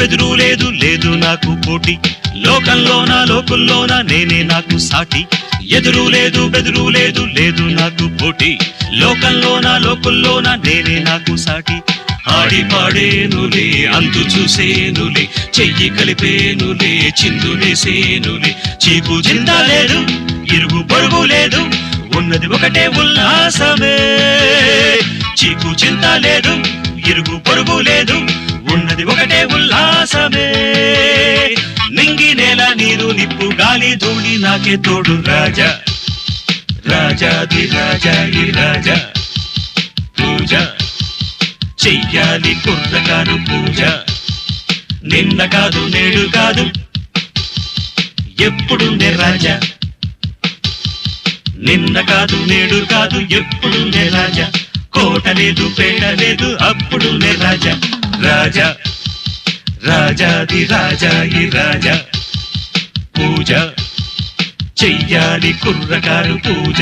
బెదురు లేదు లేదు నాకు పోటీ, లోకంలోన లోకుల్లోన నేనే నాకు సాటి. ఎదురు లేదు బెదురు లేదు లేదు నాకు పోటీ, లోకంలోన లోకుల్లోన నేనే నాకు సాటి. ఆడి పాడేనులే అంతు చూసేనులే, చెయ్యి కలిపేనులే చిందులేసేనులే. చీకు చింత లేదు ఇరుగు పొరుగు లేదు, ఉన్నది ఒకటే ఉల్లాసమే. చీకు చింత లేదు ఇరుగు పొరుగు లేదు, ఉన్నది ఒకటే ఉల్లాసమే. నింగి నేల నీరు నిప్పు గాలి ధూళి నాకే తోడు రాజా, రాజాది రాజా ఈ రాజా. పూజ చెయ్యాలి కుర్రకారు పూజ, నిన్న కాదు నేడు కాదు ఎప్పుడుండే రాజా. నిన్న కాదు నేడు కాదు ఎప్పుడుండే రాజా. కోట లేదు పేట లేదు అప్పుడుండే రాజా, రాజా రాజాది రాజా ఈ రాజా. పూజ చెయ్యాలి కుర్రకారు పూజ.